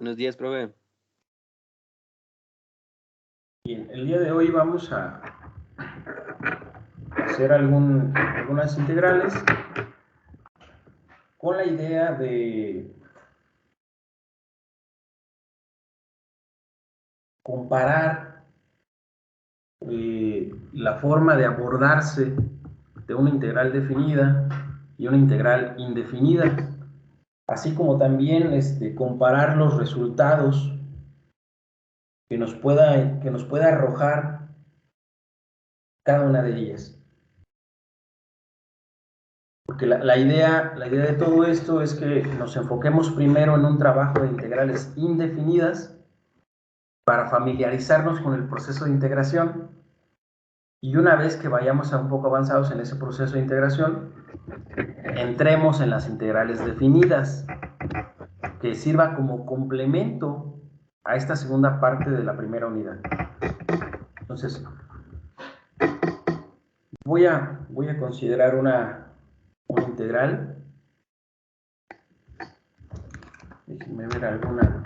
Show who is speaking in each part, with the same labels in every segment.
Speaker 1: Buenos días, profe.
Speaker 2: Bien, el día de hoy vamos a hacer algunas integrales con la idea de comparar la forma de abordarse de una integral definida y una integral indefinida, así como también comparar los resultados que nos pueda arrojar cada una de ellas. Porque la idea de todo esto es que nos enfoquemos primero en un trabajo de integrales indefinidas para familiarizarnos con el proceso de integración, y una vez que vayamos un poco avanzados en ese proceso de integración, entremos en las integrales definidas, que sirva como complemento a esta segunda parte de la primera unidad. Entonces, voy a considerar una integral. Déjenme ver alguna.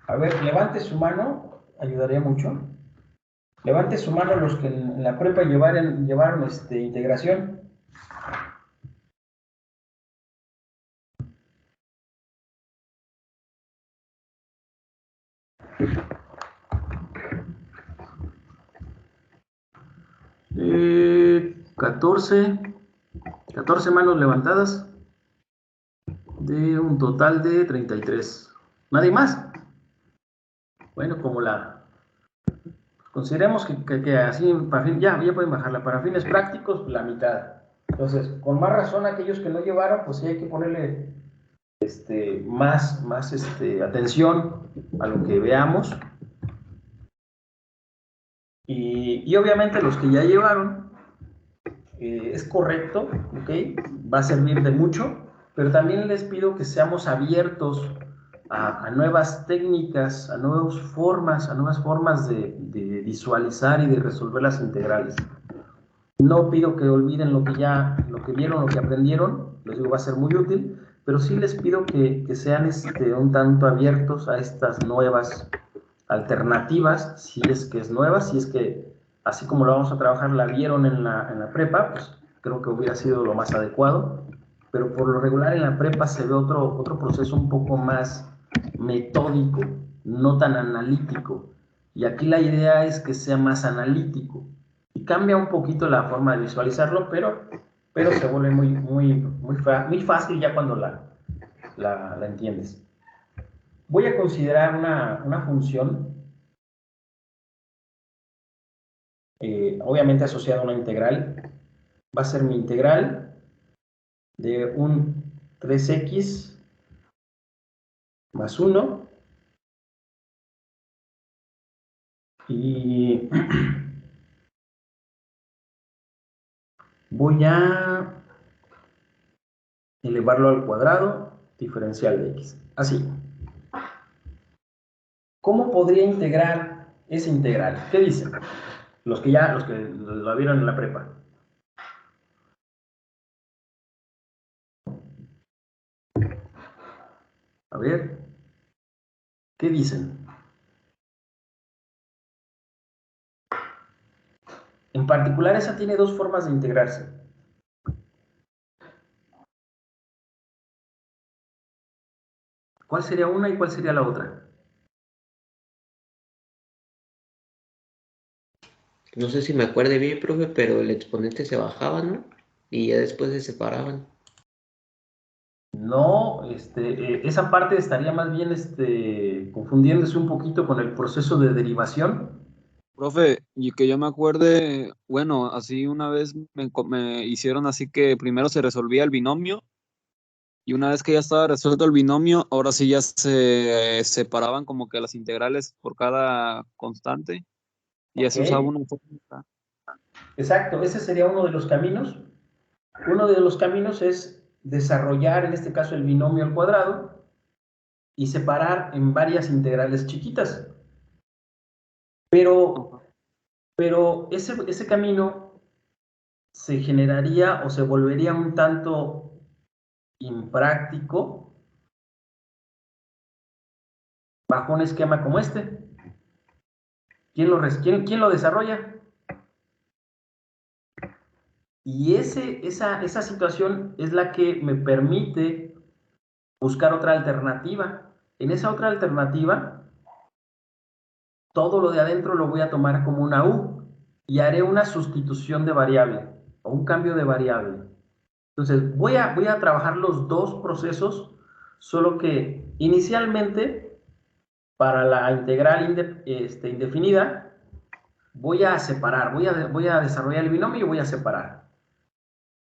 Speaker 2: A ver, levante su mano, ayudaría mucho. Levante su mano los que en la prepa llevaron integración. Eh, 14 manos levantadas de un total de 33. ¿Nadie más? Bueno, consideremos que así, para fin, ya pueden bajarla. Para fines prácticos, la mitad. Entonces, con más razón, aquellos que no llevaron, pues sí hay que ponerle más atención a lo que veamos. Y obviamente los que ya llevaron, es correcto, ¿ok? Va a servir de mucho, pero también les pido que seamos abiertos a nuevas técnicas, a nuevas formas de visualizar y de resolver las integrales. No pido que olviden lo que vieron, lo que aprendieron, les digo, va a ser muy útil, pero sí les pido que sean un tanto abiertos a estas nuevas alternativas, si es que es nueva, si es que así como lo vamos a trabajar la vieron en la prepa, pues creo que hubiera sido lo más adecuado, pero por lo regular en la prepa se ve otro proceso un poco más metódico, no tan analítico, y aquí la idea es que sea más analítico, y cambia un poquito la forma de visualizarlo, pero se vuelve muy fácil ya cuando la entiendes. Voy a considerar una función, obviamente asociada a una integral. Va a ser mi integral de un 3x más 1, y voy a elevarlo al cuadrado diferencial de x. Así. ¿Cómo podría integrar esa integral? ¿Qué dicen? Los que lo vieron en la prepa. A ver, ¿qué dicen? En particular, esa tiene dos formas de integrarse. ¿Cuál sería una y cuál sería la otra?
Speaker 1: No sé si me acuerde bien, profe, pero el exponente se bajaba, ¿no? Y ya después se separaban.
Speaker 2: No, esa parte estaría más bien confundiéndose un poquito con el proceso de derivación.
Speaker 3: Profe, y que yo me acuerde, bueno, así una vez me hicieron así que primero se resolvía el binomio y una vez que ya estaba resuelto el binomio, ahora sí ya se separaban como que las integrales por cada constante y ya
Speaker 2: Ok,
Speaker 3: se usaba una fórmula.
Speaker 2: exacto, ese sería uno de los caminos. Uno de los caminos es desarrollar, en este caso, el binomio al cuadrado y separar en varias integrales chiquitas. Pero ese camino se generaría o se volvería un tanto impráctico bajo un esquema como este. ¿Quién lo desarrolla? Y esa situación es la que me permite buscar otra alternativa. En esa otra alternativa, todo lo de adentro lo voy a tomar como una U y haré una sustitución de variable o un cambio de variable. Entonces, voy a trabajar los dos procesos, solo que inicialmente, para la integral indefinida, voy a separar, voy a desarrollar el binomio y voy a separar.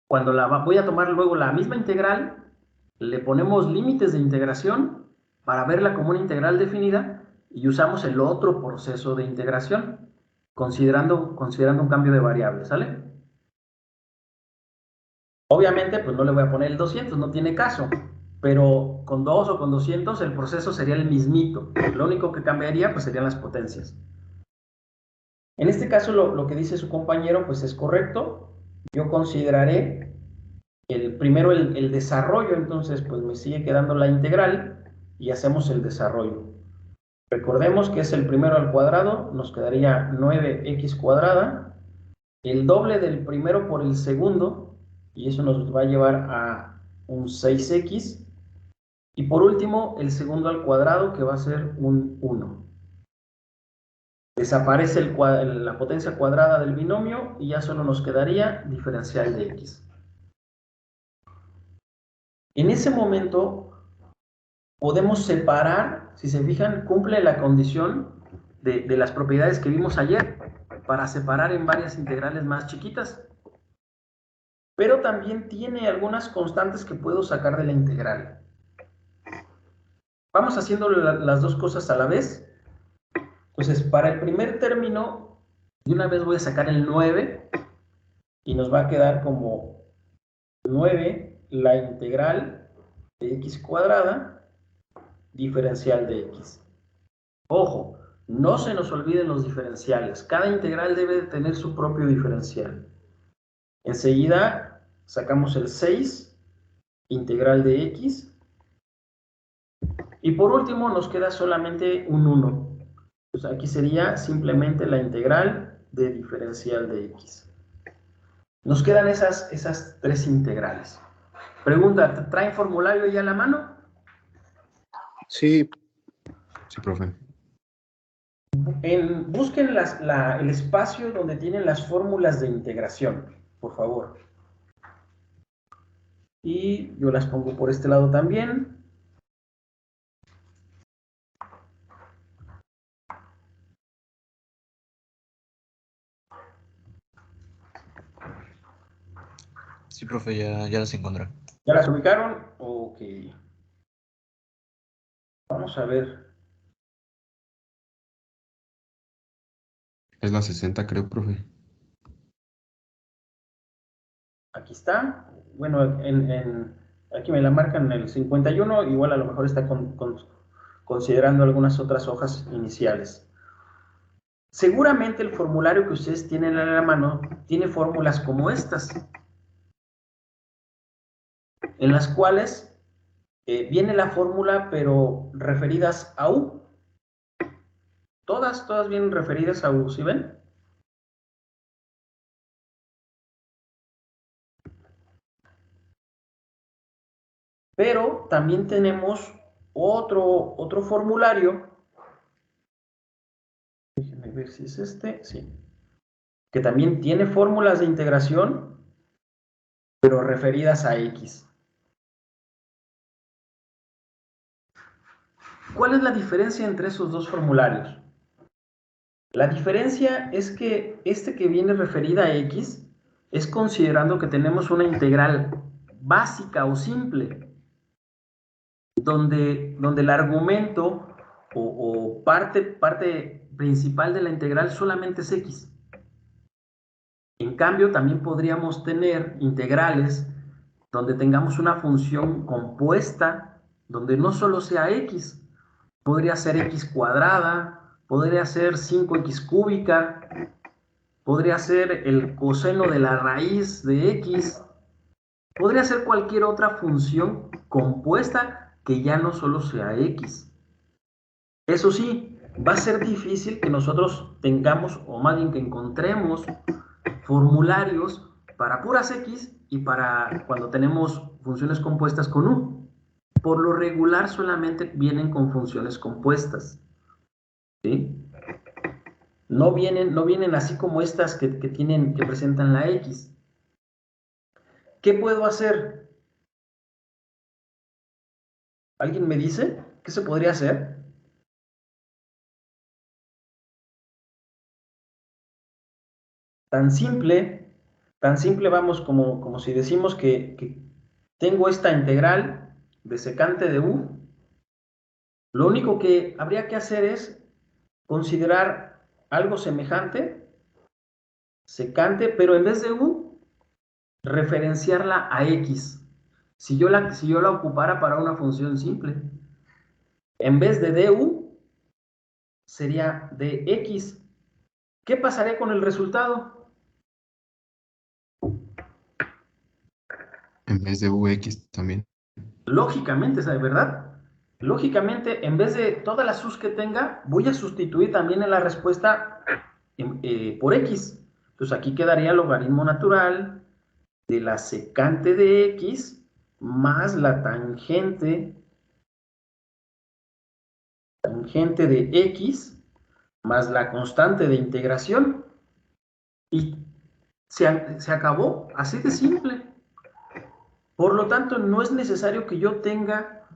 Speaker 2: Cuando voy a tomar luego la misma integral, le ponemos límites de integración para verla como una integral definida y usamos el otro proceso de integración, considerando un cambio de variable, ¿sale? Obviamente, pues no le voy a poner el 200, no tiene caso, pero con 2 o con 200 el proceso sería el mismito. Lo único que cambiaría pues serían las potencias. En este caso lo que dice su compañero pues es correcto. Yo consideraré primero el desarrollo, entonces pues me sigue quedando la integral y hacemos el desarrollo. Recordemos que es el primero al cuadrado, nos quedaría 9x cuadrada, el doble del primero por el segundo, y eso nos va a llevar a un 6x, y por último el segundo al cuadrado, que va a ser un 1. Desaparece la potencia cuadrada del binomio y ya solo nos quedaría diferencial de x. En ese momento podemos separar, si se fijan, cumple la condición de las propiedades que vimos ayer, para separar en varias integrales más chiquitas. Pero también tiene algunas constantes que puedo sacar de la integral. Vamos haciendo las dos cosas a la vez. Entonces, para el primer término, de una vez voy a sacar el 9 y nos va a quedar como 9 la integral de x cuadrada diferencial de x. Ojo, no se nos olviden los diferenciales. Cada integral debe tener su propio diferencial. Enseguida sacamos el 6 integral de x. Y por último nos queda solamente un 1. Pues aquí sería simplemente la integral de diferencial de x. Nos quedan esas tres integrales. Pregunta, ¿traen formulario ya a la mano?
Speaker 4: Sí, sí, profe.
Speaker 2: Busquen el espacio donde tienen las fórmulas de integración, por favor. Y yo las pongo por este lado también.
Speaker 5: Sí, profe, ya las encontré.
Speaker 2: ¿Ya las ubicaron? Ok. Vamos a ver.
Speaker 4: Es la 60, creo, profe.
Speaker 2: Aquí está. Bueno, aquí me la marcan en el 51, igual a lo mejor está considerando algunas otras hojas iniciales. Seguramente el formulario que ustedes tienen a la mano tiene fórmulas como estas, en las cuales viene la fórmula, pero referidas a U. Todas vienen referidas a U, ¿sí ven? Pero también tenemos otro formulario. Déjenme ver si es este, sí. Que también tiene fórmulas de integración, pero referidas a X. ¿Cuál es la diferencia entre esos dos formularios? La diferencia es que este que viene referida a X es considerando que tenemos una integral básica o simple, donde el argumento o parte principal de la integral solamente es X. En cambio, también podríamos tener integrales donde tengamos una función compuesta, donde no solo sea X, podría ser X cuadrada, podría ser 5X cúbica, podría ser el coseno de la raíz de X, podría ser cualquier otra función compuesta que ya no solo sea X. Eso sí, va a ser difícil que nosotros tengamos, o más bien que encontremos, formularios para puras X y para cuando tenemos funciones compuestas con U. Por lo regular solamente vienen con funciones compuestas, ¿sí? No vienen así como estas que presentan la X. ¿Qué puedo hacer? ¿Alguien me dice? ¿Qué se podría hacer? Tan simple vamos como si decimos que tengo esta integral de secante de U. Lo único que habría que hacer es considerar algo semejante, secante, pero en vez de U, referenciarla a X. Si yo la ocupara para una función simple, en vez de du, sería dx. ¿Qué pasaría con el resultado?
Speaker 4: En vez de Ux también.
Speaker 2: Lógicamente, ¿sabe verdad? Lógicamente, en vez de todas las u's que tenga, voy a sustituir también en la respuesta por x. Entonces aquí quedaría el logaritmo natural de la secante de x más la tangente de x más la constante de integración. Y se acabó, así de simple. Por lo tanto, no es necesario que yo tenga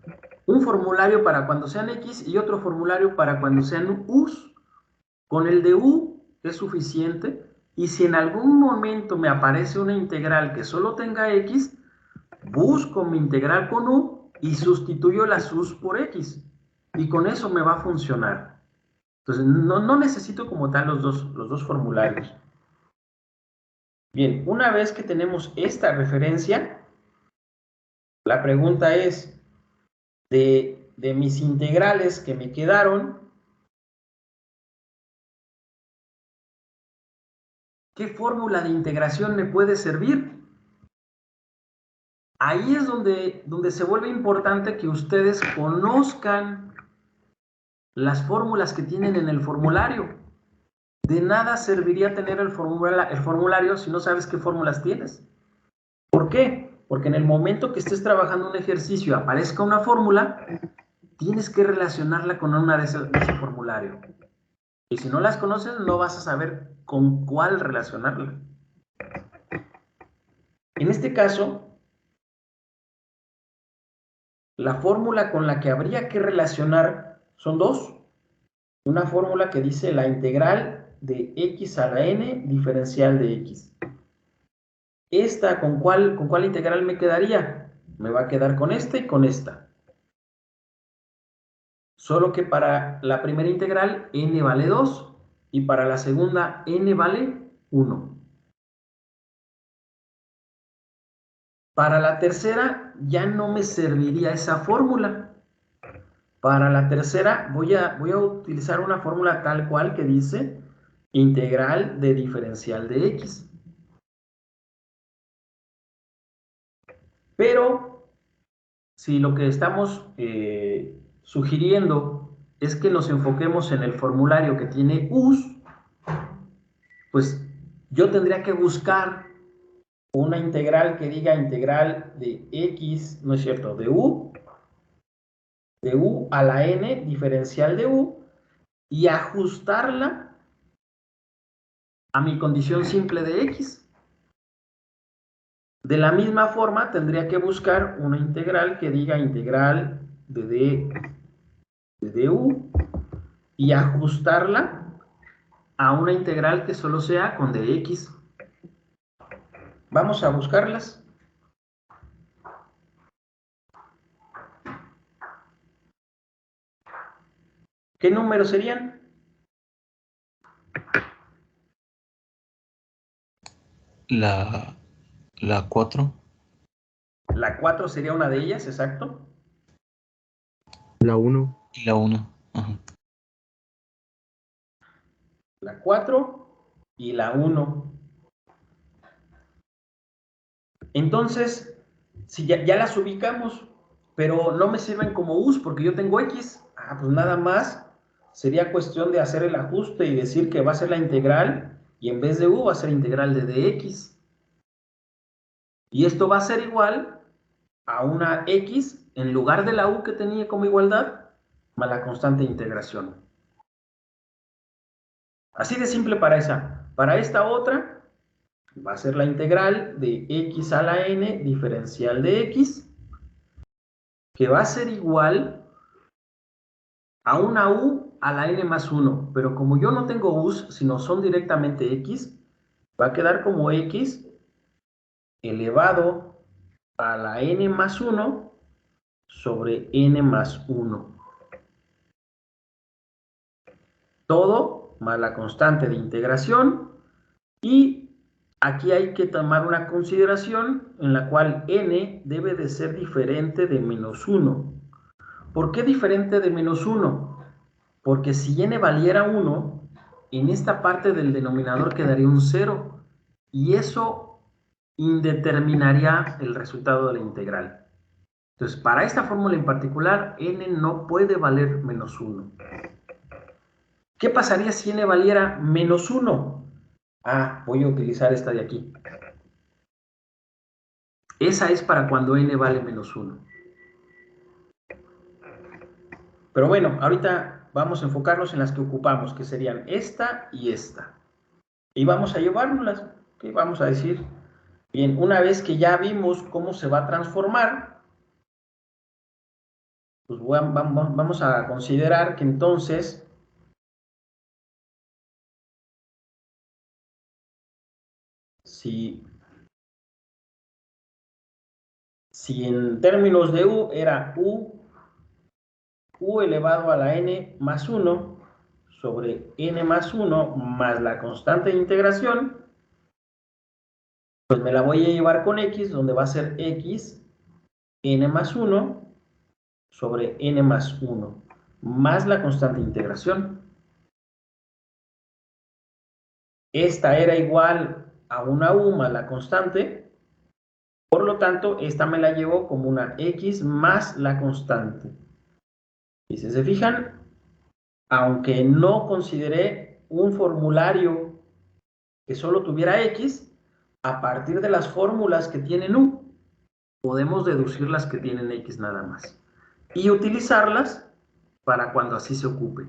Speaker 2: un formulario para cuando sean X y otro formulario para cuando sean U's. Con el de U es suficiente, y si en algún momento me aparece una integral que solo tenga X, busco mi integral con U y sustituyo las U's por X. Y con eso me va a funcionar. Entonces, no necesito como tal los dos formularios. Bien, una vez que tenemos esta referencia, la pregunta es, de mis integrales que me quedaron, ¿qué fórmula de integración me puede servir? Ahí es donde se vuelve importante que ustedes conozcan las fórmulas que tienen en el formulario. De nada serviría tener el formulario si no sabes qué fórmulas tienes. ¿Por qué? Porque en el momento que estés trabajando un ejercicio y aparezca una fórmula, tienes que relacionarla con una de ese formulario. Y si no las conoces, no vas a saber con cuál relacionarla. En este caso, la fórmula con la que habría que relacionar son dos. Una fórmula que dice la integral de x a la n diferencial de x. ¿Esta con cuál integral me quedaría? Me va a quedar con esta y con esta. Solo que para la primera integral n vale 2 y para la segunda n vale 1. Para la tercera ya no me serviría esa fórmula. Para la tercera voy a utilizar una fórmula tal cual que dice integral de diferencial de x. Pero si lo que estamos sugiriendo es que nos enfoquemos en el formulario que tiene u's, pues yo tendría que buscar una integral que diga integral de x, no es cierto, de u a la n diferencial de u, y ajustarla a mi condición simple de x. De la misma forma, tendría que buscar una integral que diga integral de du y ajustarla a una integral que solo sea con dx. Vamos a buscarlas. ¿Qué números serían?
Speaker 5: La 4.
Speaker 2: La 4 sería una de ellas, exacto.
Speaker 4: La 1.
Speaker 5: Y la 1. Ajá.
Speaker 2: La 4 y la 1. Entonces, si ya las ubicamos, pero no me sirven como u's porque yo tengo x, pues nada más sería cuestión de hacer el ajuste y decir que va a ser la integral y en vez de u va a ser integral de dx. Y esto va a ser igual a una x en lugar de la u que tenía como igualdad más la constante de integración. Así de simple para esa. Para esta otra va a ser la integral de x a la n diferencial de x, que va a ser igual a una u a la n más 1, pero como yo no tengo u's, sino son directamente x, va a quedar como x elevado a la n más 1 sobre n más 1. Todo más la constante de integración, y aquí hay que tomar una consideración en la cual n debe de ser diferente de menos 1. ¿Por qué diferente de menos 1? Porque si n valiera 1, en esta parte del denominador quedaría un 0, y eso indeterminaría el resultado de la integral. Entonces, para esta fórmula en particular, n no puede valer menos 1. ¿Qué pasaría si n valiera menos 1? Ah, voy a utilizar esta de aquí. Esa es para cuando n vale menos 1. Pero bueno, ahorita vamos a enfocarnos en las que ocupamos, que serían esta y esta. Y vamos a llevárnoslas. ¿Qué vamos a decir? Bien, una vez que ya vimos cómo se va a transformar, pues vamos a considerar que entonces si en términos de u era u elevado a la n más 1 sobre n más 1 más la constante de integración, pues me la voy a llevar con x, donde va a ser x n más 1 sobre n más 1 más la constante de integración. Esta era igual a una u más la constante, por lo tanto, esta me la llevo como una x más la constante. Y si se fijan, aunque no consideré un formulario que solo tuviera x, a partir de las fórmulas que tienen u, podemos deducir las que tienen x nada más y utilizarlas para cuando así se ocupe.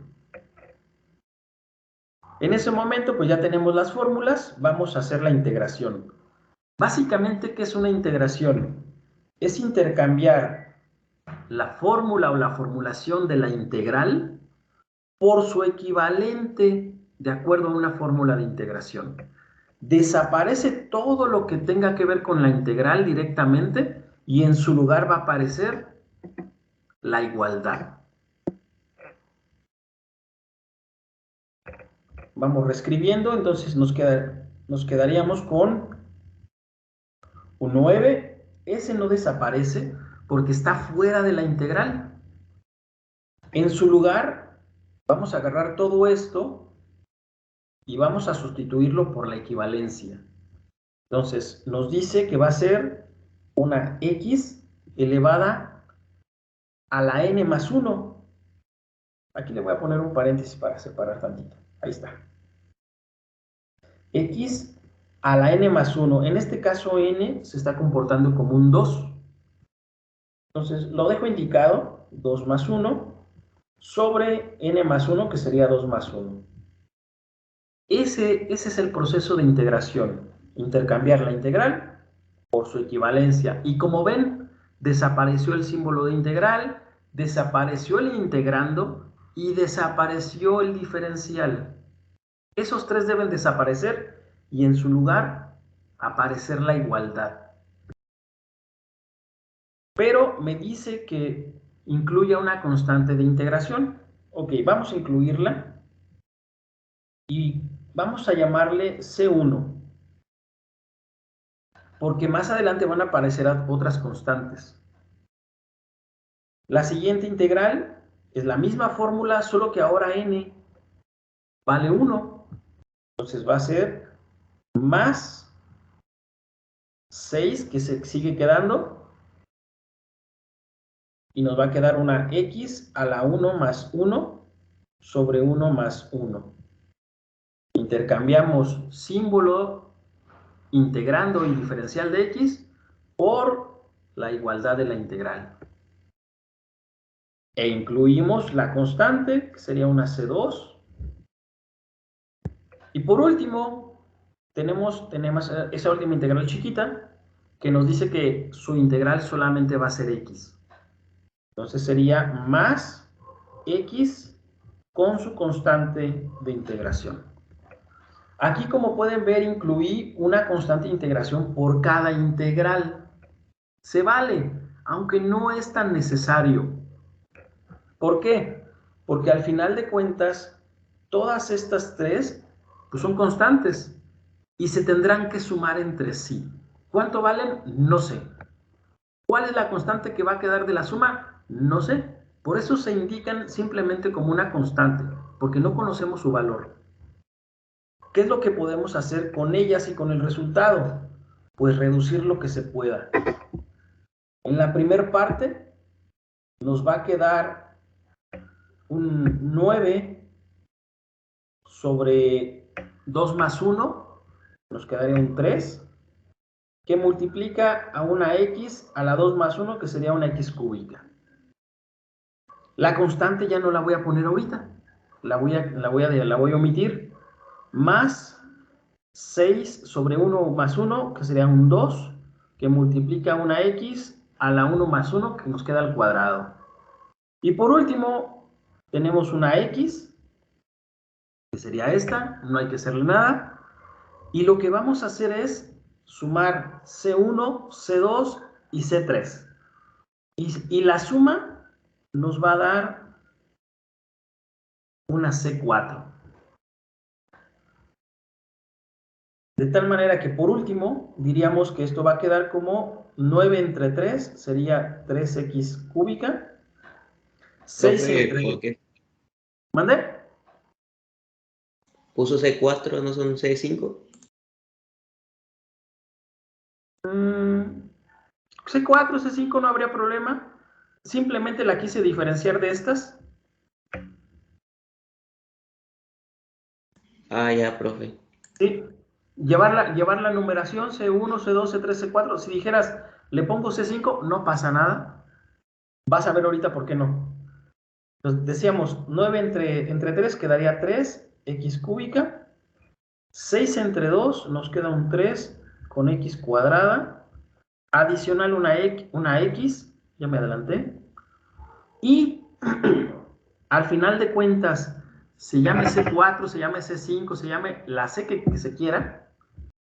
Speaker 2: En ese momento, pues ya tenemos las fórmulas, vamos a hacer la integración. Básicamente, ¿qué es una integración? Es intercambiar la fórmula o la formulación de la integral por su equivalente de acuerdo a una fórmula de integración. Desaparece todo lo que tenga que ver con la integral directamente y en su lugar va a aparecer la igualdad. Vamos reescribiendo, entonces nos quedaríamos con un 9. Ese no desaparece porque está fuera de la integral. En su lugar, vamos a agarrar todo esto y vamos a sustituirlo por la equivalencia. Entonces, nos dice que va a ser una x elevada a la n más 1. Aquí le voy a poner un paréntesis para separar tantito. Ahí está. X a la n más 1. En este caso, n se está comportando como un 2. Entonces, lo dejo indicado, 2 más 1, sobre n más 1, que sería 2 más 1. Ese es el proceso de integración. Intercambiar la integral por su equivalencia. Y como ven, desapareció el símbolo de integral, desapareció el integrando y desapareció el diferencial. Esos tres deben desaparecer y en su lugar aparecer la igualdad. Pero me dice que incluya una constante de integración. Ok, vamos a incluirla y vamos a llamarle C1. Porque más adelante van a aparecer otras constantes. La siguiente integral es la misma fórmula, solo que ahora n vale 1. Entonces va a ser más 6, que se sigue quedando, y nos va a quedar una x a la 1 más 1 sobre 1 más 1. Intercambiamos símbolo integrando el diferencial de x por la igualdad de la integral. E incluimos la constante, que sería una C2. Y por último, tenemos esa última integral chiquita, que nos dice que su integral solamente va a ser x. Entonces sería más x con su constante de integración. Aquí, como pueden ver, incluí una constante de integración por cada integral. Se vale, aunque no es tan necesario. ¿Por qué? Porque al final de cuentas, todas estas tres pues son constantes y se tendrán que sumar entre sí. ¿Cuánto valen? No sé. ¿Cuál es la constante que va a quedar de la suma? No sé. Por eso se indican simplemente como una constante, porque no conocemos su valor. ¿Qué es lo que podemos hacer con ellas y con el resultado? Pues reducir lo que se pueda. En la primera parte nos va a quedar un 9 sobre 2 más 1, nos quedaría un 3, que multiplica a una x a la 2 más 1, que sería una x cúbica. La constante ya no la voy a poner ahorita, la voy a omitir, más 6 sobre 1 más 1, que sería un 2, que multiplica una x a la 1 más 1, que nos queda al cuadrado. Y por último, tenemos una x, que sería esta, no hay que hacerle nada. Y lo que vamos a hacer es sumar C1, C2 y C3. Y la suma nos va a dar una C4. De tal manera que por último diríamos que esto va a quedar como 9 entre 3, sería 3x cúbica. 6
Speaker 1: Profe,
Speaker 2: entre...
Speaker 1: ¿por qué
Speaker 2: ¿Mande?
Speaker 1: puso C4, no son C5?
Speaker 2: C4, C5 no habría problema. Simplemente la quise diferenciar de estas.
Speaker 1: Ah, ya, profe.
Speaker 2: Sí. Llevar la numeración C1, C2, C3, C4. Si dijeras, le pongo C5, no pasa nada. Vas a ver ahorita por qué no. Entonces decíamos, 9 entre 3 quedaría 3x cúbica. 6 entre 2 nos queda un 3 con x cuadrada. Adicional una x, ya me adelanté. Y al final de cuentas, se llame C4, se llame C5, se llame la C que se quiera,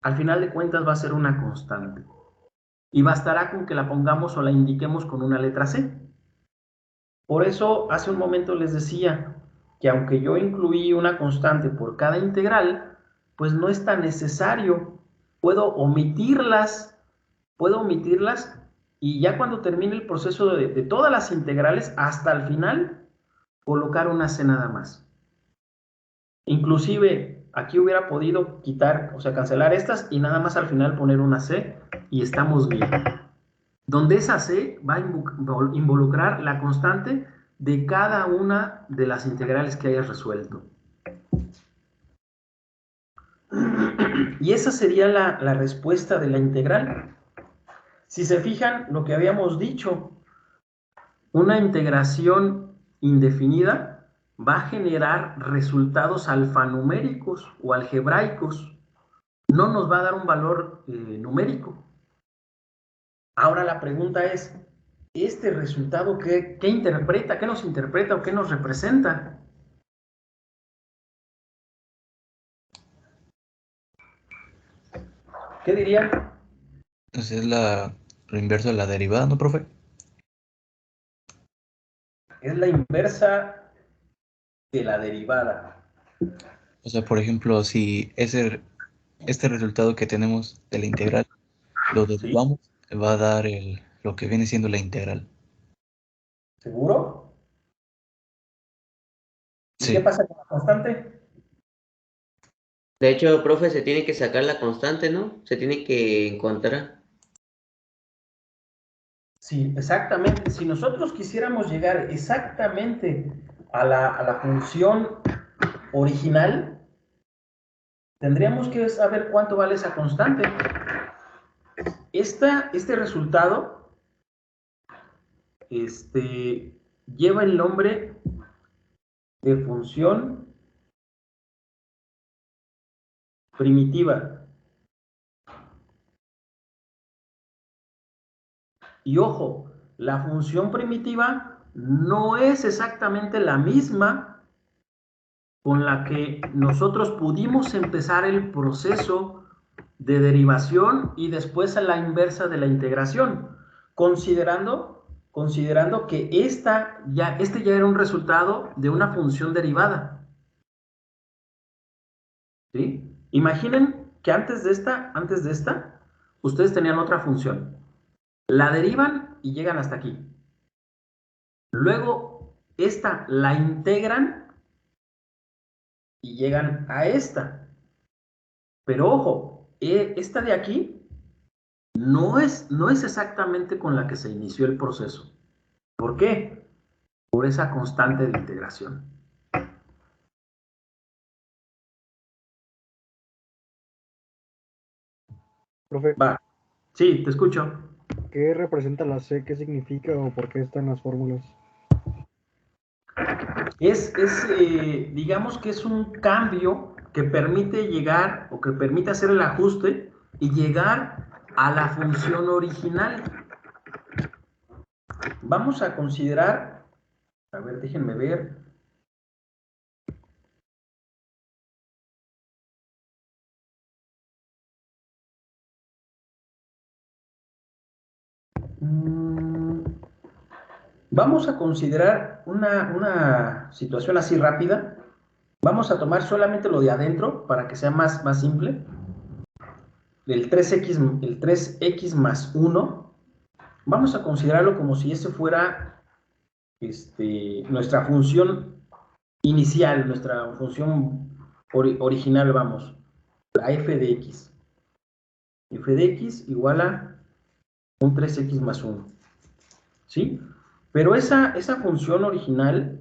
Speaker 2: al final de cuentas va a ser una constante. Y bastará con que la pongamos o la indiquemos con una letra C. Por eso, hace un momento les decía que aunque yo incluí una constante por cada integral, pues no es tan necesario. Puedo omitirlas y ya cuando termine el proceso de todas las integrales, hasta el final, colocar una C nada más. Inclusive, aquí hubiera podido quitar, o sea, cancelar estas y nada más al final poner una C y estamos bien. Donde esa C va a involucrar la constante de cada una de las integrales que hayas resuelto. Y esa sería la respuesta de la integral. Si se fijan, lo que habíamos dicho, una integración indefinida va a generar resultados alfanuméricos o algebraicos. No nos va a dar un valor numérico. Ahora la pregunta es, ¿este resultado qué interpreta? ¿Qué nos interpreta o qué nos representa? ¿Qué dirían?
Speaker 5: Entonces es lo inverso de la derivada, ¿no, profe?
Speaker 2: Es la inversa de la derivada.
Speaker 5: O sea, por ejemplo, si este resultado que tenemos de la integral lo derivamos, va a dar lo que viene siendo la integral.
Speaker 2: ¿Seguro? ¿Y
Speaker 5: Sí.
Speaker 2: qué pasa con la constante?
Speaker 1: De hecho, profe, se tiene que sacar la constante, ¿no? Se tiene que encontrar.
Speaker 2: Sí, exactamente. Si nosotros quisiéramos llegar exactamente a la función original, tendríamos que saber cuánto vale esa constante. Este resultado lleva el nombre de función primitiva. Y ojo, la función primitiva no es exactamente la misma con la que nosotros pudimos empezar el proceso de derivación y después a la inversa de la integración, considerando que este ya era un resultado de una función derivada. ¿Sí? Imaginen que antes de esta, ustedes tenían otra función. La derivan y llegan hasta aquí. Luego, esta la integran y llegan a esta. Pero ojo, esta de aquí no es exactamente con la que se inició el proceso. ¿Por qué? Por esa constante de integración.
Speaker 6: Profe,
Speaker 2: Va. Sí, te escucho.
Speaker 6: ¿qué representa la C? ¿Qué significa o por qué están las fórmulas?
Speaker 2: Digamos que es un cambio que permite llegar o que permite hacer el ajuste y llegar a la función original. Vamos a considerar, a ver, déjenme ver. Vamos a considerar una situación así rápida. Vamos a tomar solamente lo de adentro para que sea más simple. El 3x más 1. Vamos a considerarlo como si ese fuera nuestra función inicial, nuestra función original, vamos. La f de x. F de x igual a un 3x más 1. ¿Sí? Pero esa función original,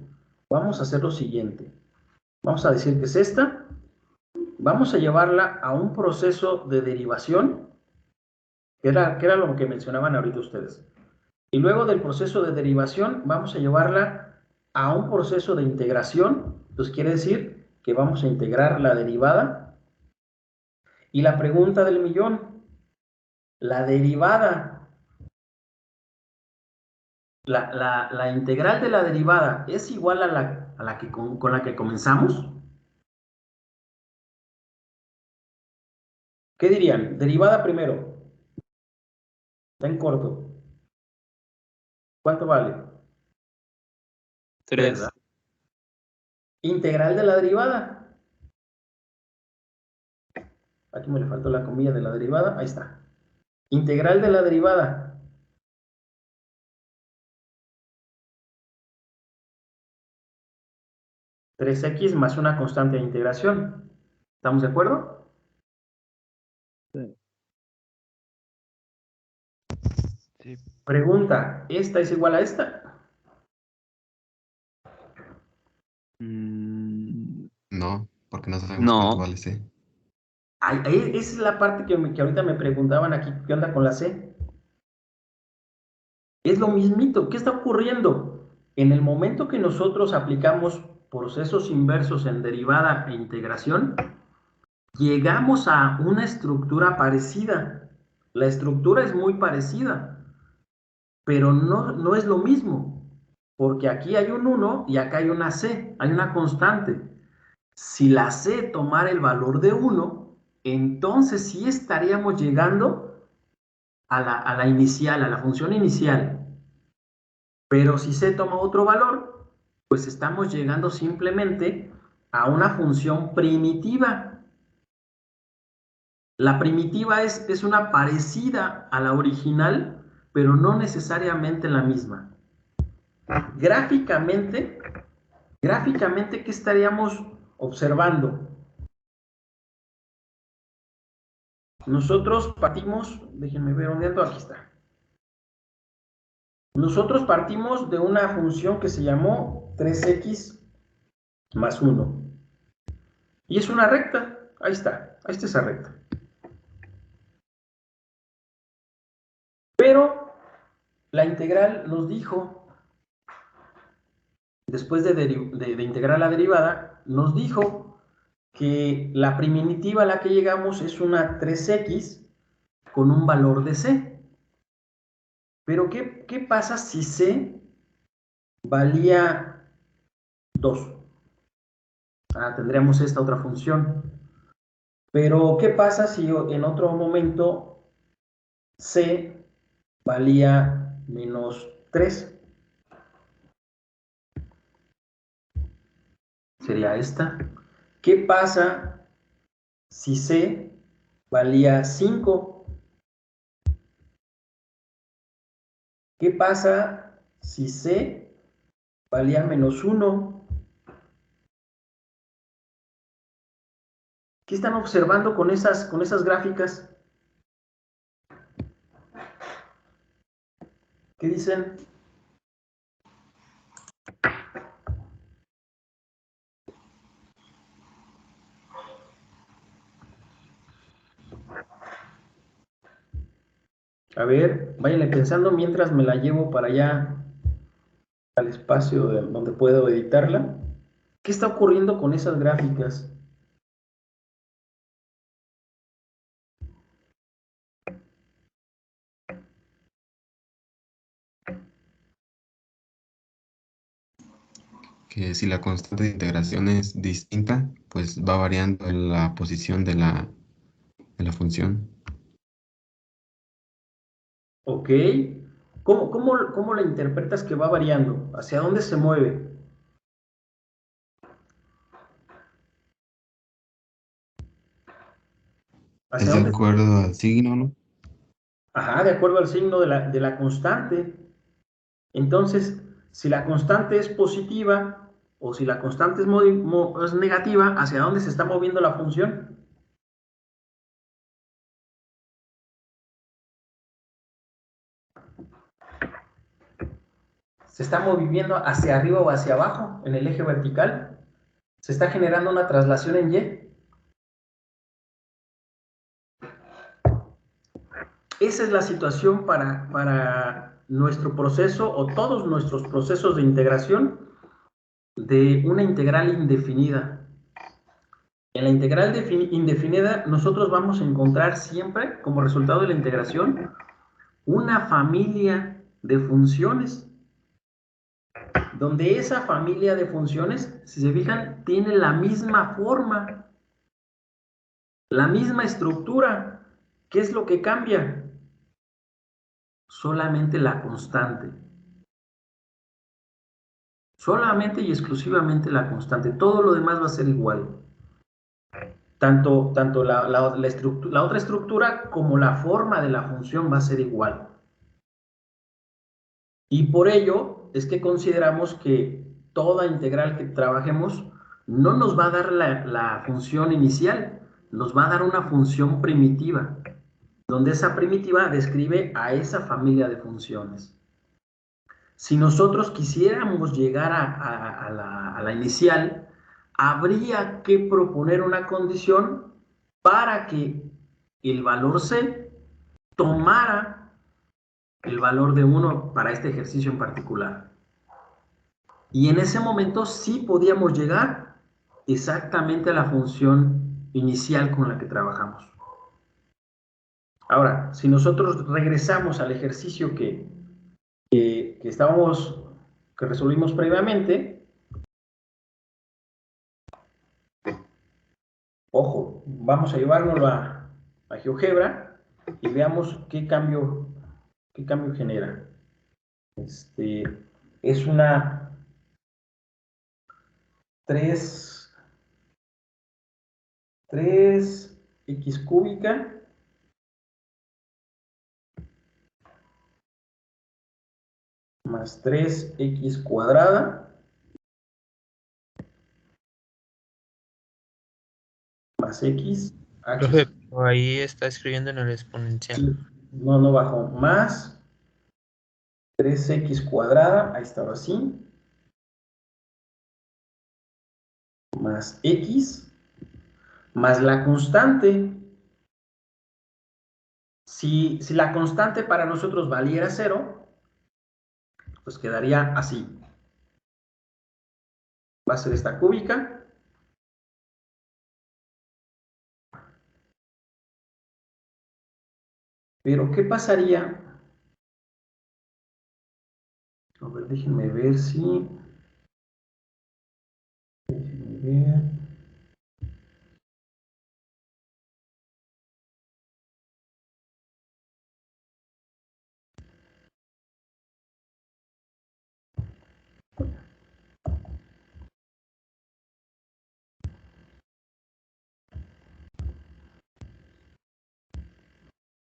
Speaker 2: vamos a hacer lo siguiente. Vamos a decir que es esta. Vamos a llevarla a un proceso de derivación, que era lo que mencionaban ahorita ustedes. Y luego del proceso de derivación, vamos a llevarla a un proceso de integración. Entonces quiere decir que vamos a integrar la derivada. Y la pregunta del millón, la derivada, la integral de la derivada es igual a la que con la que comenzamos. ¿Qué dirían? Derivada primero. Está en corto. ¿Cuánto vale?
Speaker 3: 3.
Speaker 2: ¿Verdad? Integral de la derivada. Aquí me le faltó la comilla de la derivada. Ahí está. Integral de la derivada. ¿3x más una constante de integración? ¿Estamos de acuerdo?
Speaker 3: Sí.
Speaker 6: Sí.
Speaker 2: Pregunta, ¿esta es igual a esta?
Speaker 4: No, porque no sabemos
Speaker 3: No.
Speaker 4: cuánto vale C.
Speaker 2: Esa es la parte que ahorita me preguntaban aquí, ¿qué onda con la C? Es lo mismito, ¿qué está ocurriendo? En el momento que nosotros aplicamos procesos inversos en derivada e integración, llegamos a una estructura parecida. La estructura es muy parecida, pero no es lo mismo, porque aquí hay un 1 y acá hay una C, hay una constante. Si la C tomara el valor de 1, entonces sí estaríamos llegando a la inicial, a la función inicial. Pero si C toma otro valor, pues estamos llegando simplemente a una función primitiva. La primitiva es una parecida a la original, pero no necesariamente la misma. Gráficamente, ¿qué estaríamos observando? Nosotros partimos, déjenme ver dónde ando, aquí está. Nosotros partimos de una función que se llamó 3x más 1. Y es una recta. Ahí está esa recta. Pero la integral nos dijo, después de integrar la derivada, nos dijo que la primitiva a la que llegamos es una 3x con un valor de c. Pero ¿qué pasa si c valía 2? Tendríamos esta otra función. Pero ¿qué pasa si en otro momento c valía menos 3? Sería esta. ¿Qué pasa si c valía 5? ¿Qué pasa si c valía menos 1? ¿Qué están observando con esas gráficas? ¿Qué dicen? A ver, váyanle pensando mientras me la llevo para allá al espacio donde puedo editarla. ¿Qué está ocurriendo con esas gráficas?
Speaker 4: Que si la constante de integración es distinta, pues va variando en la posición de la función.
Speaker 2: Ok. ¿Cómo la interpretas que va variando? ¿Hacia dónde se mueve? ¿Hacia
Speaker 4: Es de
Speaker 2: dónde?
Speaker 4: acuerdo al signo, ¿no?
Speaker 2: Ajá, de acuerdo al signo de la constante. Entonces, si la constante es positiva o si la constante es negativa, ¿hacia dónde se está moviendo la función? ¿Se está moviendo hacia arriba o hacia abajo en el eje vertical? ¿Se está generando una traslación en Y? Esa es la situación para nuestro proceso o todos nuestros procesos de integración de una integral indefinida. En la integral indefinida nosotros vamos a encontrar siempre como resultado de la integración una familia de funciones, donde esa familia de funciones, si se fijan, tiene la misma forma, la misma estructura. ¿Qué es lo que cambia? Solamente la constante. Solamente y exclusivamente la constante. Todo lo demás va a ser igual. Tanto la otra estructura como la forma de la función va a ser igual. Y por ello es que consideramos que toda integral que trabajemos no nos va a dar la función inicial, nos va a dar una función primitiva, donde esa primitiva describe a esa familia de funciones. Si nosotros quisiéramos llegar a la inicial, habría que proponer una condición para que el valor C tomara el valor de 1 para este ejercicio en particular. Y en ese momento sí podíamos llegar exactamente a la función inicial con la que trabajamos. Ahora, si nosotros regresamos al ejercicio que resolvimos previamente, ojo, vamos a llevárnoslo a GeoGebra y veamos qué cambio genera. Es una 3x cúbica más 3x cuadrada más x.
Speaker 7: Profe, pero ahí está escribiendo en el exponencial.
Speaker 2: Sí, no bajo, más 3x cuadrada, ahí estaba así, más x más la constante. Si la constante para nosotros valiera 0, pues quedaría así. Va a ser esta cúbica. Pero, ¿qué pasaría? A ver, déjenme ver si... Déjenme ver...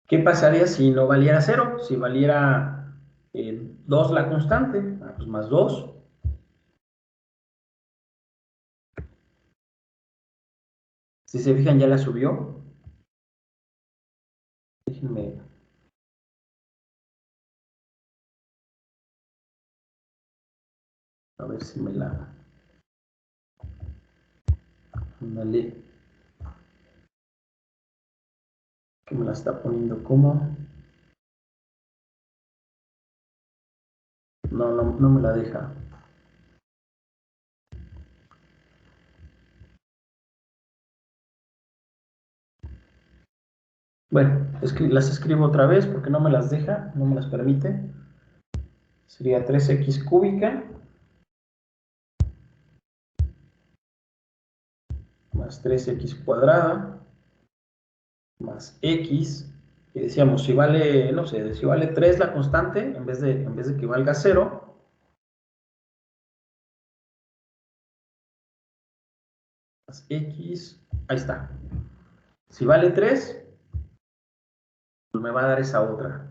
Speaker 2: ¿Qué pasaría si no valiera 0? Si valiera 2 la constante, pues más 2. Si se fijan, ya la subió. Déjenme... A ver si me la... Dale. Que me la está poniendo como... No me la deja. Bueno, las escribo otra vez porque no me las deja, no me las permite. Sería 3x cúbica más 3x cuadrada más x, y decíamos, si vale, no sé, si vale 3 la constante, en vez de que valga 0, más x, ahí está. Si vale 3, pues me va a dar esa otra.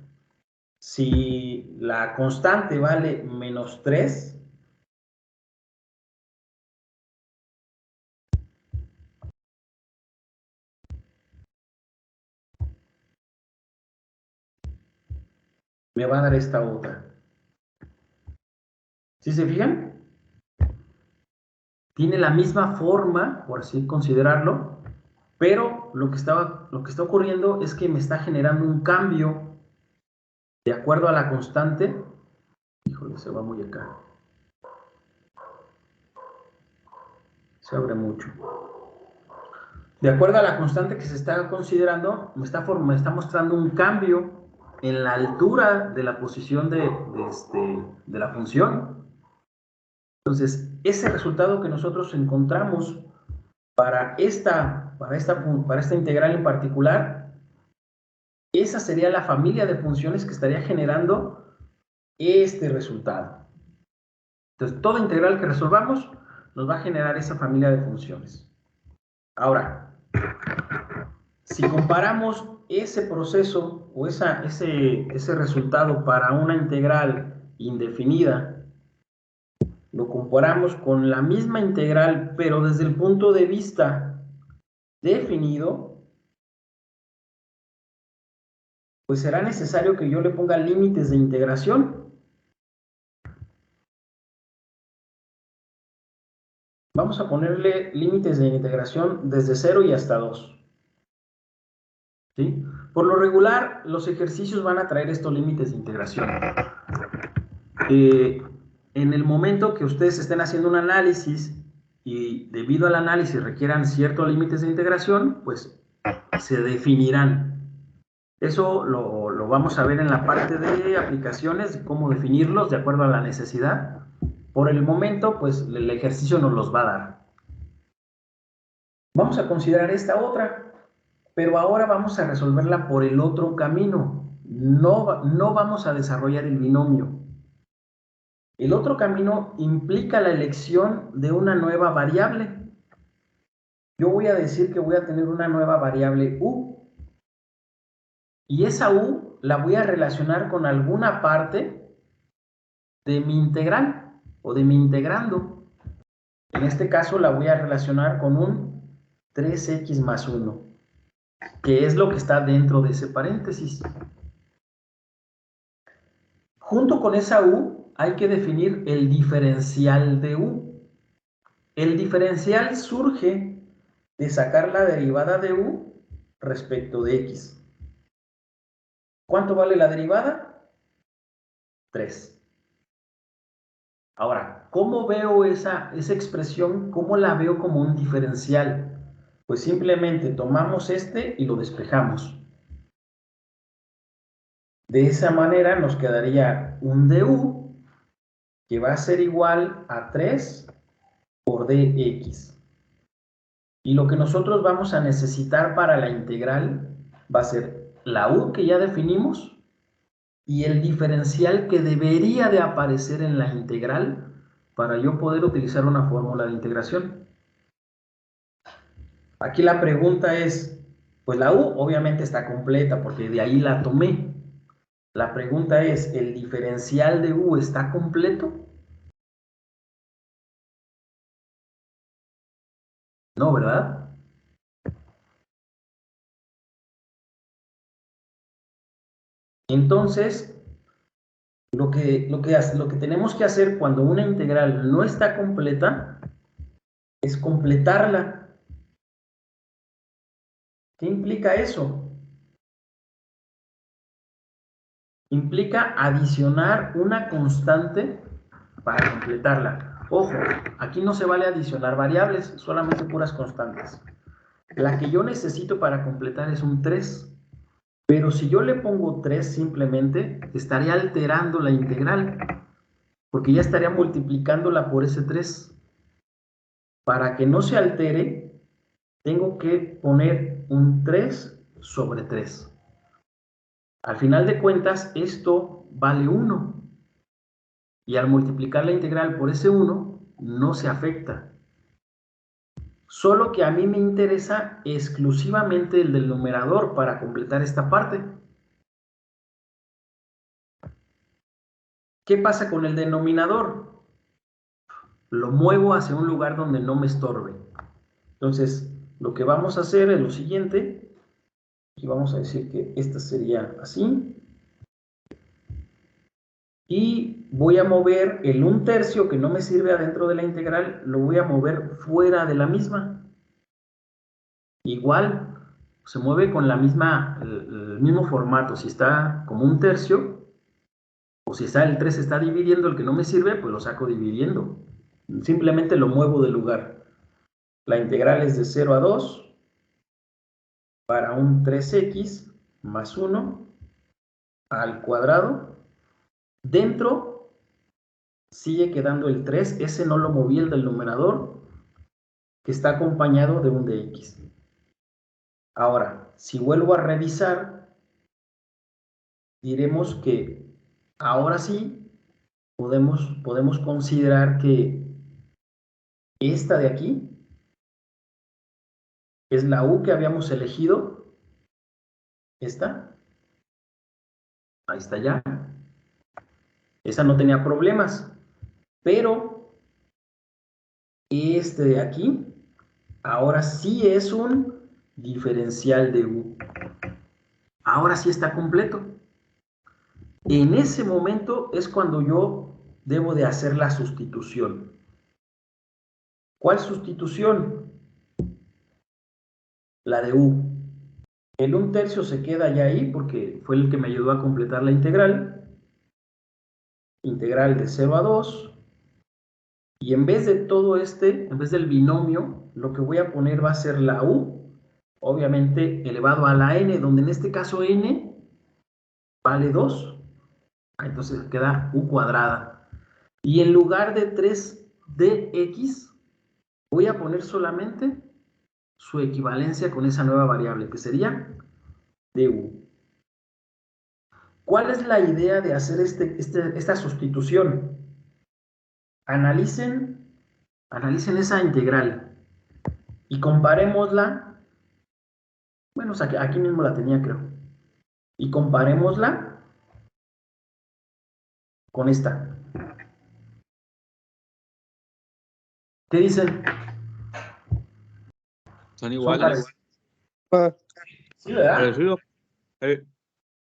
Speaker 2: Si la constante vale menos 3, me va a dar esta otra. ¿Sí se fijan? Tiene la misma forma, por así considerarlo, pero lo que está ocurriendo es que me está generando un cambio de acuerdo a la constante. Híjole, se va muy acá. Se abre mucho. De acuerdo a la constante que se está considerando, me está mostrando un cambio en la altura de la posición de la función. Entonces, ese resultado que nosotros encontramos para esta integral en particular, esa sería la familia de funciones que estaría generando este resultado. Entonces, toda integral que resolvamos nos va a generar esa familia de funciones. Ahora, si comparamos ese proceso o ese resultado para una integral indefinida, lo comparamos con la misma integral, pero desde el punto de vista definido, pues será necesario que yo le ponga límites de integración. Vamos a ponerle límites de integración desde 0 y hasta 2. ¿Sí? Por lo regular, los ejercicios van a traer estos límites de integración. En el momento que ustedes estén haciendo un análisis y debido al análisis requieran ciertos límites de integración, pues se definirán. Eso lo vamos a ver en la parte de aplicaciones, cómo definirlos de acuerdo a la necesidad. Por el momento, pues el ejercicio nos los va a dar. Vamos a considerar esta otra, pero ahora vamos a resolverla por el otro camino. No vamos a desarrollar el binomio. El otro camino implica la elección de una nueva variable. Yo voy a decir que voy a tener una nueva variable u, y esa u la voy a relacionar con alguna parte de mi integral o de mi integrando. En este caso la voy a relacionar con un 3x más 1, que es lo que está dentro de ese paréntesis. Junto con esa u hay que definir el diferencial de u. El diferencial surge de sacar la derivada de u respecto de x. ¿Cuánto vale la derivada? 3. Ahora, ¿cómo veo esa expresión? ¿Cómo la veo como un diferencial? Pues simplemente tomamos este y lo despejamos. De esa manera nos quedaría un du que va a ser igual a 3 por dx. Y lo que nosotros vamos a necesitar para la integral va a ser la u que ya definimos y el diferencial que debería de aparecer en la integral para yo poder utilizar una fórmula de integración. Aquí la pregunta es, pues la u obviamente está completa porque de ahí la tomé. La pregunta es, ¿el diferencial de u está completo? No, ¿verdad? Entonces, lo que tenemos que hacer cuando una integral no está completa es completarla. ¿Qué implica eso? Implica adicionar una constante para completarla. Ojo, aquí no se vale adicionar variables, solamente puras constantes. La que yo necesito para completar es un 3. Pero si yo le pongo 3 simplemente, estaría alterando la integral, porque ya estaría multiplicándola por ese 3. Para que no se altere, tengo que poner un 3 sobre 3. Al final de cuentas, esto vale 1. Y al multiplicar la integral por ese 1, no se afecta. Solo que a mí me interesa exclusivamente el del numerador para completar esta parte. ¿Qué pasa con el denominador? Lo muevo hacia un lugar donde no me estorbe. Entonces, lo que vamos a hacer es lo siguiente. Y vamos a decir que esta sería así. Y voy a mover el 1/3 que no me sirve adentro de la integral, lo voy a mover fuera de la misma. Igual, se mueve con la misma, el mismo formato. Si está como 1/3, o si está el 3 está dividiendo, el que no me sirve, pues lo saco dividiendo. Simplemente lo muevo de lugar. La integral es de 0 a 2 para un 3x más 1 al cuadrado. Dentro sigue quedando el 3, ese no lo moví, el del numerador, que está acompañado de un dx. Ahora, si vuelvo a revisar, diremos que ahora sí podemos considerar que esta de aquí es la u que habíamos elegido. Esta. Ahí está ya. Esa no tenía problemas. Pero este de aquí, ahora sí es un diferencial de u. Ahora sí está completo. En ese momento es cuando yo debo de hacer la sustitución. ¿Cuál sustitución? La de u. El 1/3 se queda ya ahí porque fue el que me ayudó a completar la integral. Integral de 0 a 2. Y en vez de todo en vez del binomio, lo que voy a poner va a ser la u, obviamente elevado a la n, donde en este caso n vale 2. Entonces queda u cuadrada. Y en lugar de 3dx, voy a poner solamente su equivalencia con esa nueva variable, que sería du. ¿Cuál es la idea de hacer esta sustitución? Analicen esa integral y comparémosla. Bueno, aquí mismo la tenía, creo. Y comparémosla con esta. ¿Qué dicen?
Speaker 3: Son iguales.
Speaker 2: Sí, ¿verdad?
Speaker 3: Parecido.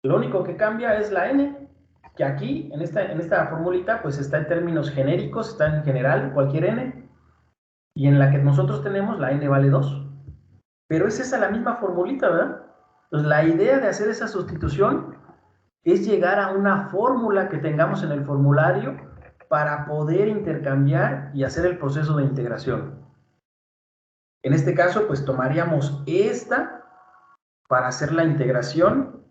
Speaker 2: Lo único que cambia es la n, que aquí, en esta formulita, pues está en términos genéricos, está en general, cualquier n. y en la que nosotros tenemos la n vale 2. Pero es esa la misma formulita, ¿verdad? Entonces la idea de hacer esa sustitución es llegar a una fórmula que tengamos en el formulario para poder intercambiar y hacer el proceso de integración. En este caso, pues tomaríamos esta para hacer la integración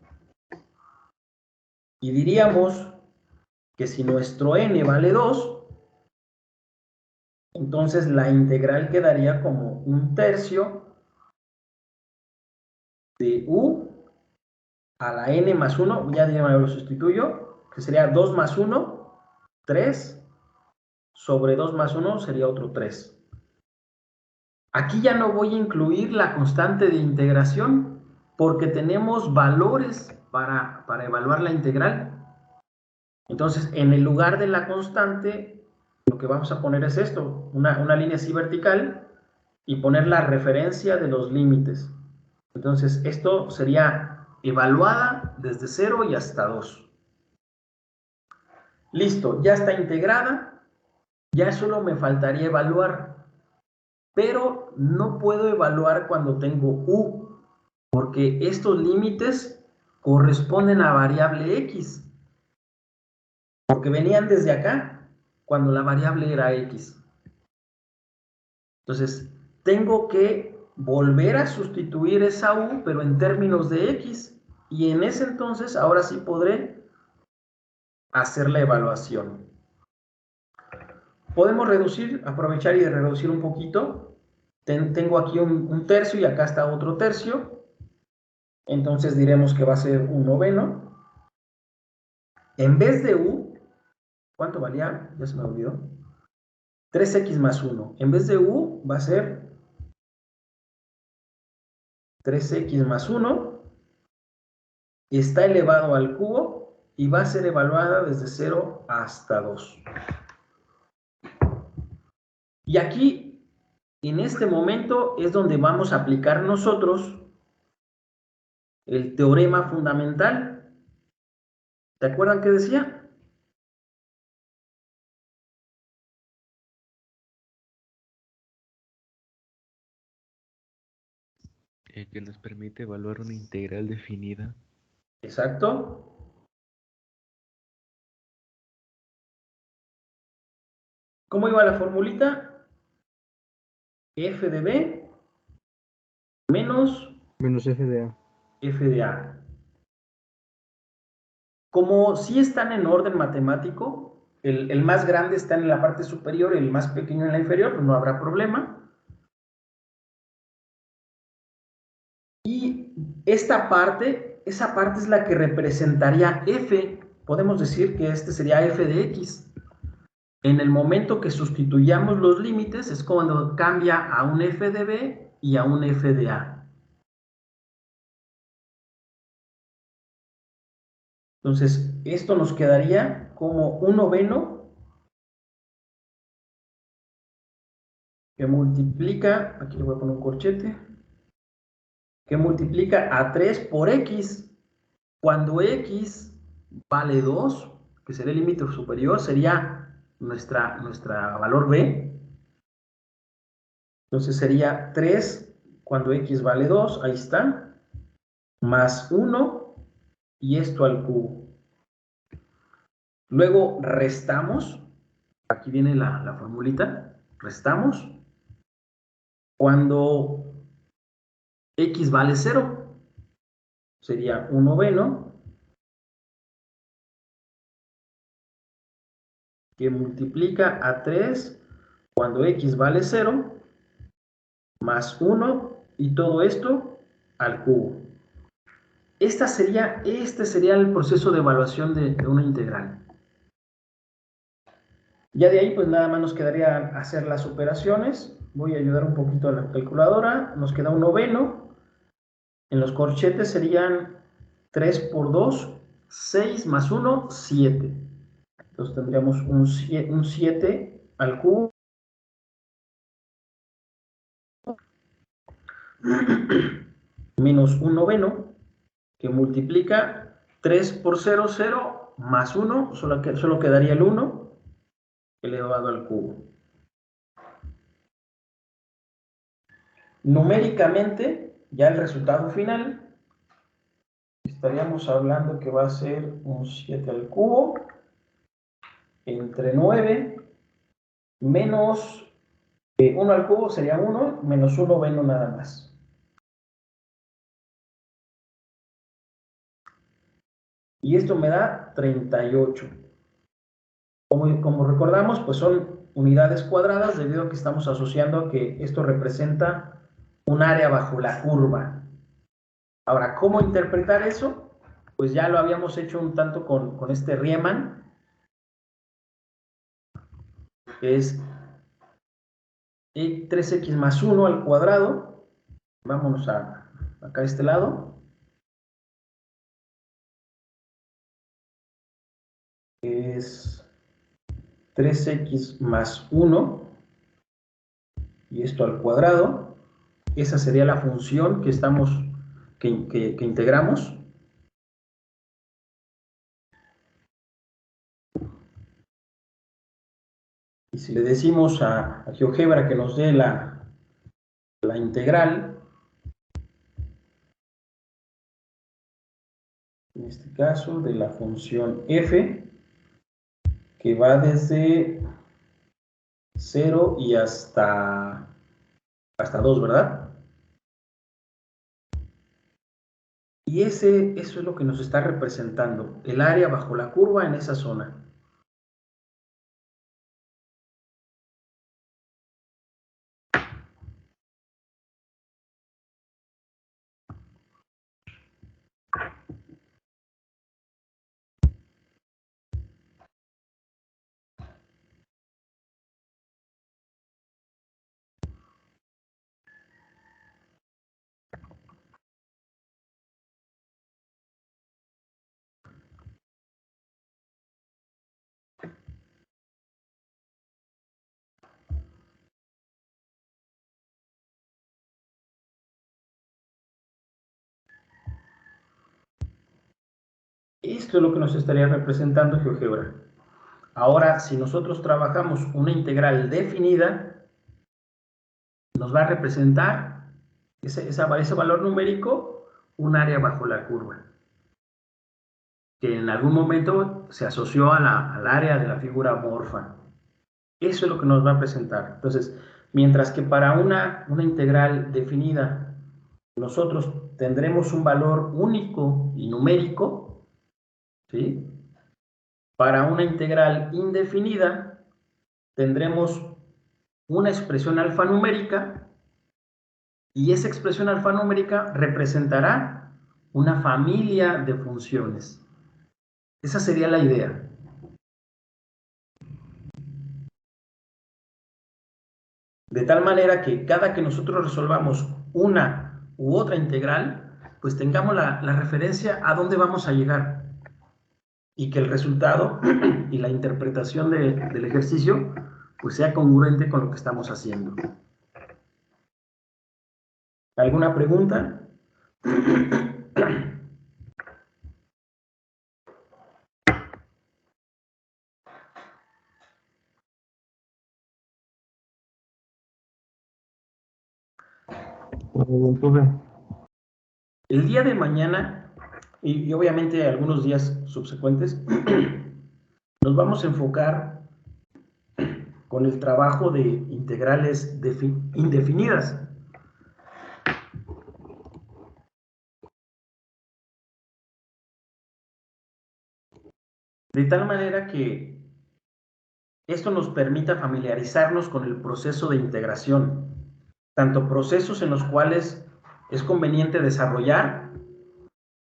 Speaker 2: y diríamos que si nuestro n vale 2, entonces la integral quedaría como 1/3 de u a la n más 1, ya lo sustituyo, que sería 2 más 1, 3, sobre 2 más 1 sería otro 3. Aquí ya no voy a incluir la constante de integración, porque tenemos valores para evaluar la integral. Entonces, en el lugar de la constante, lo que vamos a poner es esto, una línea así vertical, y poner la referencia de los límites. Entonces, esto sería evaluada desde 0 y hasta 2. Listo, ya está integrada, ya solo me faltaría evaluar. Pero no puedo evaluar cuando tengo u, porque estos límites corresponden a variable x, porque venían desde acá, cuando la variable era x. Entonces, tengo que volver a sustituir esa u, pero en términos de x, y en ese entonces, ahora sí podré hacer la evaluación. Podemos reducir, aprovechar y reducir un poquito. Tengo aquí un tercio y acá está otro tercio. Entonces diremos que va a ser 1/9. En vez de u, ¿cuánto valía? Ya se me olvidó. 3x más 1. En vez de u va a ser 3x más 1. Está elevado al cubo y va a ser evaluada desde 0 hasta 2. Y aquí, en este momento, es donde vamos a aplicar nosotros el teorema fundamental. ¿Te acuerdan qué decía?
Speaker 4: Que nos permite evaluar una integral definida.
Speaker 2: Exacto. ¿Cómo iba la formulita? F de B menos
Speaker 6: F de A.
Speaker 2: F de A. Como si están en orden matemático, el más grande está en la parte superior y el más pequeño en la inferior, pues no habrá problema. Y esta parte, esa parte es la que representaría F. Podemos decir que este sería F de X. En el momento que sustituyamos los límites es cuando cambia a un F de B y a un F de A. Entonces, esto nos quedaría como 1/9 que multiplica, aquí le voy a poner un corchete, que multiplica a 3 por X, cuando X vale 2, que sería el límite superior, sería nuestra valor B. Entonces sería 3 cuando X vale 2, ahí está, más 1, y esto al cubo. Luego restamos, aquí viene la formulita, restamos, cuando X vale 0, sería 1/9, que multiplica a 3 cuando X vale 0, más 1, y todo esto al cubo. Este sería el proceso de evaluación de una integral. Ya de ahí, pues nada más nos quedaría hacer las operaciones. Voy a ayudar un poquito a la calculadora. Nos queda 1/9. En los corchetes serían 3 por 2, 6 más 1, 7. Entonces tendríamos un 7 al cubo. Menos 1/9, que multiplica 3 por 0, 0, más 1, solo quedaría el 1, elevado al cubo. numéricamente, ya el resultado final, estaríamos hablando que va a ser un 7 al cubo entre 9 menos 1 al cubo sería 1, menos 1 veno nada más. Y esto me da 38. Como recordamos, pues son unidades cuadradas debido a que estamos asociando a que esto representa un área bajo la curva. Ahora, ¿cómo interpretar eso? Pues ya lo habíamos hecho un tanto con este Riemann, que es 3x más 1 al cuadrado. Vámonos acá a este lado. Es 3x más 1 y esto al cuadrado. Esa sería la función que integramos. Y si le decimos a GeoGebra que nos dé la integral, en este caso de la función f, que va desde 0 y hasta 2, ¿verdad? Y eso es lo que nos está representando, el área bajo la curva en esa zona. Esto es lo que nos estaría representando GeoGebra. Ahora, si nosotros trabajamos una integral definida, nos va a representar ese valor numérico, un área bajo la curva, que en algún momento se asoció al área de la figura morfa. Eso es lo que nos va a presentar. Entonces, mientras que para una integral definida, nosotros tendremos un valor único y numérico, ¿sí? Para una integral indefinida, tendremos una expresión alfanumérica y esa expresión alfanumérica representará una familia de funciones. Esa sería la idea. De tal manera que cada que nosotros resolvamos una u otra integral, pues tengamos la referencia a dónde vamos a llegar y que el resultado y la interpretación del ejercicio pues sea congruente con lo que estamos haciendo. ¿Alguna pregunta? El día de mañana, y obviamente algunos días subsecuentes, nos vamos a enfocar con el trabajo de integrales indefinidas. De tal manera que esto nos permita familiarizarnos con el proceso de integración, tanto procesos en los cuales es conveniente desarrollar,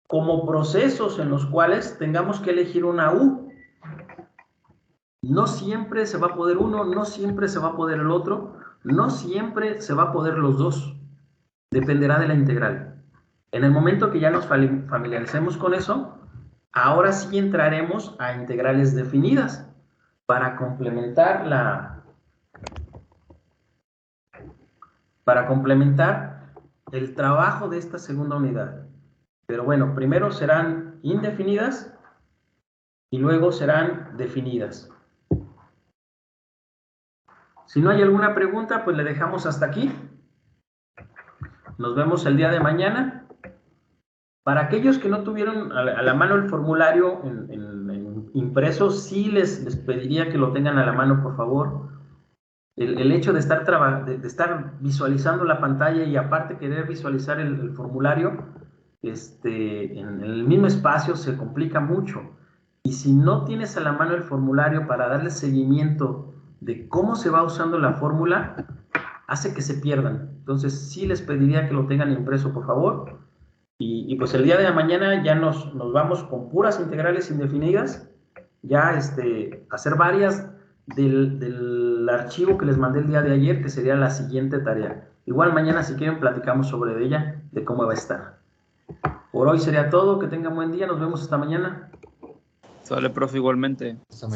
Speaker 2: como procesos en los cuales tengamos que elegir una U. No siempre se va a poder uno, no siempre se va a poder el otro, no siempre se va a poder los dos. Dependerá de la integral. En el momento que ya nos familiaricemos con eso, ahora sí entraremos a integrales definidas para complementar el trabajo de esta segunda unidad. Pero bueno, primero serán indefinidas y luego serán definidas. Si no hay alguna pregunta, pues le dejamos hasta aquí. nos vemos el día de mañana. Para aquellos que no tuvieron a la mano el formulario en impreso, sí les pediría que lo tengan a la mano, por favor. El hecho de estar visualizando la pantalla y aparte querer visualizar el formulario, en el mismo espacio se complica mucho. Y si no tienes a la mano el formulario para darle seguimiento de cómo se va usando la fórmula, hace que se pierdan. Entonces sí les pediría que lo tengan impreso, por favor. Y pues el día de mañana ya nos vamos con puras integrales indefinidas, ya hacer varias del archivo que les mandé el día de ayer, que sería la siguiente tarea. Igual mañana, si quieren, platicamos sobre ella, de cómo va a estar. Por hoy sería todo, que tengan buen día, nos vemos hasta mañana.
Speaker 3: Sale, profe, igualmente.
Speaker 5: Hasta mañana.